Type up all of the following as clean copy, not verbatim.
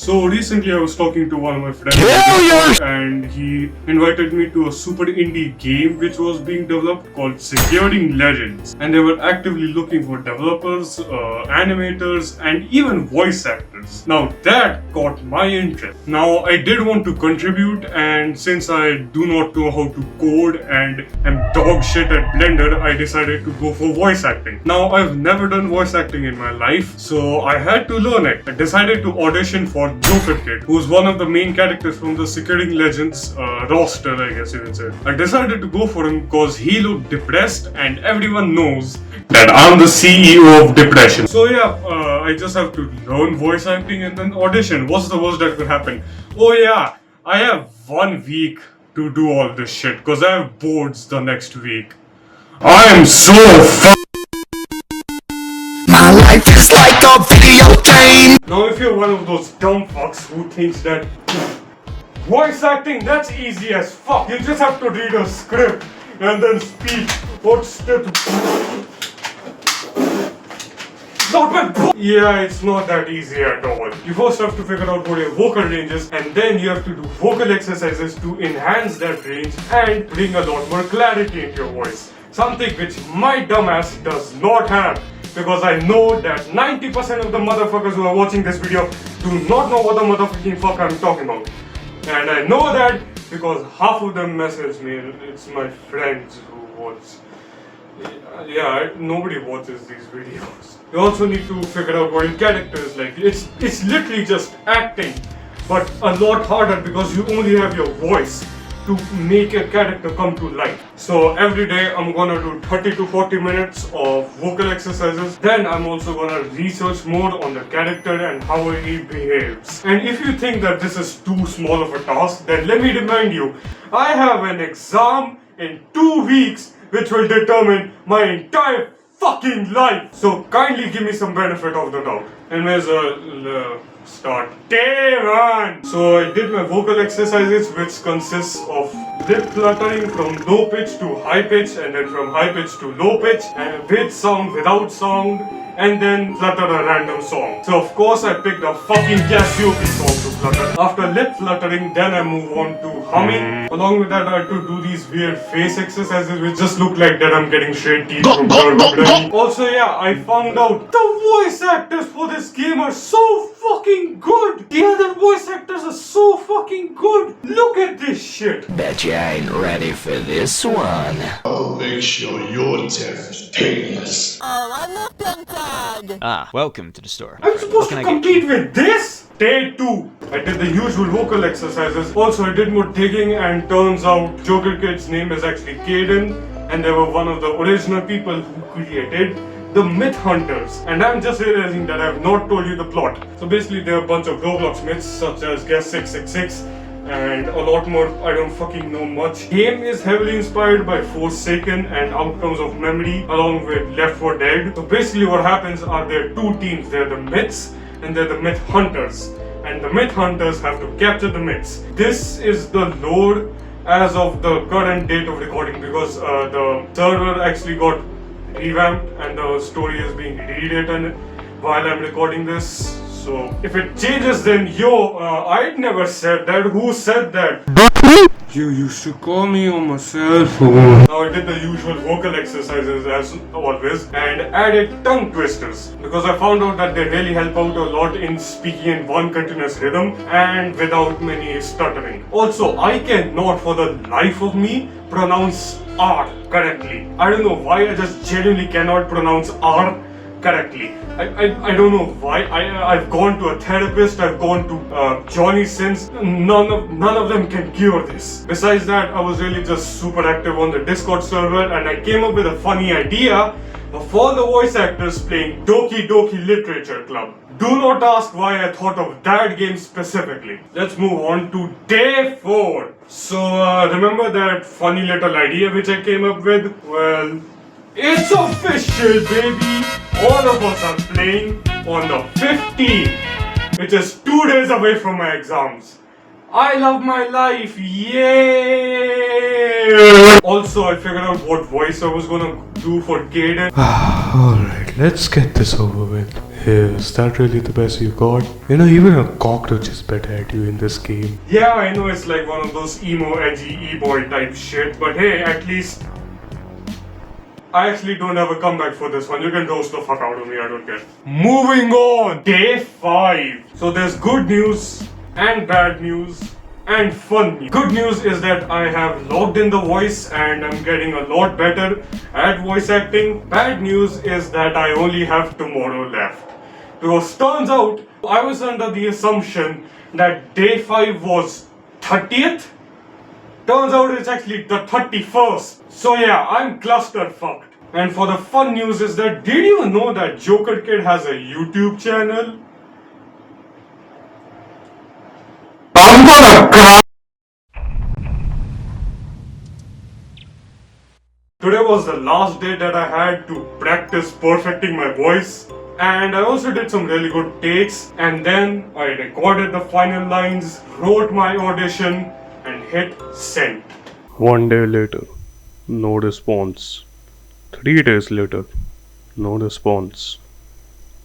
So recently I was talking to one of my friends and he invited me to a super indie game which was being developed called Securing Legends, and they were actively looking for developers, animators and even voice actors. Now that caught my interest. Now I did want to contribute, and since I do not know how to code and am dog shit at Blender, I decided to go for voice acting. Now I've never done voice acting in my life, so I had to learn it. I decided to audition for Joker Kid, who's one of the main characters from the Securing Legends roster, I guess you can say. I decided to go for him because he looked depressed, and everyone knows that I'm the CEO of depression. So yeah, I just have to learn voice acting and then audition. What's the worst that could happen? Oh yeah, I have 1 week to do all this shit because I have boards the next week. I am so My life is like a video game. Now if you're one of those dumb fucks who thinks that voice acting, that's easy as fuck. You just have to read a script and then speak. What's that? Yeah, it's not that easy at all. You first have to figure out what your vocal range is, and then you have to do vocal exercises to enhance that range and bring a lot more clarity into your voice. Something which my dumbass does not have. Because I know that 90% of the motherfuckers who are watching this video do not know what the motherfucking fuck I'm talking about. And I know that because half of them message me. It's my friends who watch. Yeah, nobody watches these videos. You also need to figure out what your character is like. It's literally just acting, but a lot harder because you only have your voice to make a character come to life. So every day I'm gonna do 30 to 40 minutes of vocal exercises. Then I'm also gonna research more on the character and how he behaves. And if you think that this is too small of a task, then let me remind you, I have an exam in 2 weeks which will determine my entire fucking life. So kindly give me some benefit of the doubt. Anyways, start. Day 1! So I did my vocal exercises, which consists of lip fluttering from low pitch to high pitch, and then from high pitch to low pitch, and with sound, without sound, and then flutter a random song. So of course I picked a fucking Cassiope song to flutter. After lip fluttering, then I move on to humming. Along with that, I had to do these weird face exercises which just look like that I'm getting straight teeth from her. Also yeah, I found out the voice actors for this game are so fucking good. The other voice actors are so fucking good. Look at this shit. Bet you ain't ready for this one. I'll make sure your death is painless. Oh, I love Pentad! Ah, welcome to the store. I'm supposed to compete with this? Day 2. I did the usual vocal exercises. Also, I did more digging, and turns out Joker Kid's name is actually Caden, and they were one of the original people who created the Myth Hunters. And I'm just realizing that I have not told you the plot. So basically, there are a bunch of Roblox myths such as Guess 666 and a lot more. I don't fucking know much. Game is heavily inspired by Forsaken and Outcomes of Memory along with Left 4 Dead. So basically what happens are there are 2 teams. They're the Myths and they're the Myth Hunters. And the Myth Hunters have to capture the myths. This is the lore as of the current date of recording because the server actually got revamped and the story is being rewritten while I'm recording this. So if it changes, then I never said that. Who said that? You used to call me on my cell phone. Now I did the usual vocal exercises as always and added tongue twisters because I found out that they really help out a lot in speaking in one continuous rhythm and without many stuttering. Also, I cannot for the life of me pronounce R correctly. I don't know why, I just genuinely cannot pronounce R correctly. I don't know why. I've gone to a therapist, I've gone to Johnny Sins. None of them can cure this. Besides that, I was really just super active on the Discord server and I came up with a funny idea of all the voice actors playing Doki Doki Literature Club. Do not ask why I thought of that game specifically. Let's move on to day 4. So remember that funny little idea which I came up with? Well, it's official, baby! All of us are playing on the 15th, which is 2 days away from my exams. I love my life, yay! Also, I figured out what voice I was gonna do for Caden. Alright, let's get this over with. Is that really the best you got? You know, even a cockroach is better at you in this game. Yeah, I know it's like one of those emo, edgy, e-boy type shit, but hey, at least I actually don't have a comeback for this one. You can roast the fuck out of me, I don't care. Moving on! Day 5. So there's good news and bad news and fun news. Good news is that I have logged in the voice and I'm getting a lot better at voice acting. Bad news is that I only have tomorrow left. Because turns out I was under the assumption that day 5 was 30th. Turns out it's actually the 31st. So yeah, I'm cluster fucked. And for the fun news is that did you know that Joker Kid has a YouTube channel? I'm gonna cry. Today was the last day that I had to practice perfecting my voice. And I also did some really good takes. And then I recorded the final lines, wrote my audition, and hit send. 1 day later, no response. 3 days later, no response.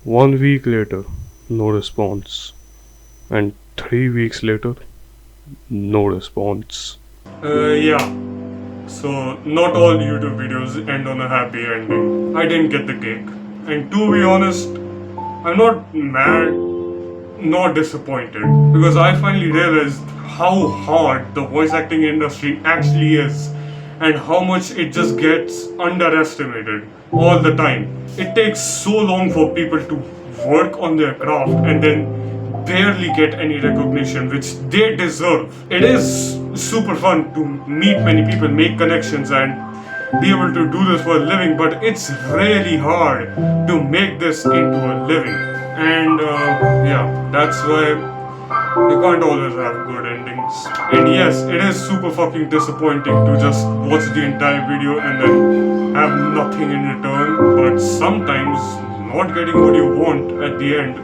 1 week later, no response. And 3 weeks later, no response. Yeah. So, not all YouTube videos end on a happy ending. I didn't get the cake. And to be honest, I'm not mad, nor disappointed. Because I finally realized how hard the voice acting industry actually is. And how much it just gets underestimated all the time. It takes so long for people to work on their craft and then barely get any recognition which they deserve. It is super fun to meet many people, make connections and be able to do this for a living, but it's really hard to make this into a living. And yeah, that's why you can't always have good endings. And yes, it is super fucking disappointing to just watch the entire video and then have nothing in return. But sometimes not getting what you want at the end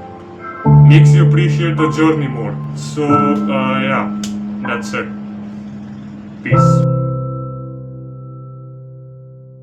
makes you appreciate the journey more. So yeah, that's it. Peace.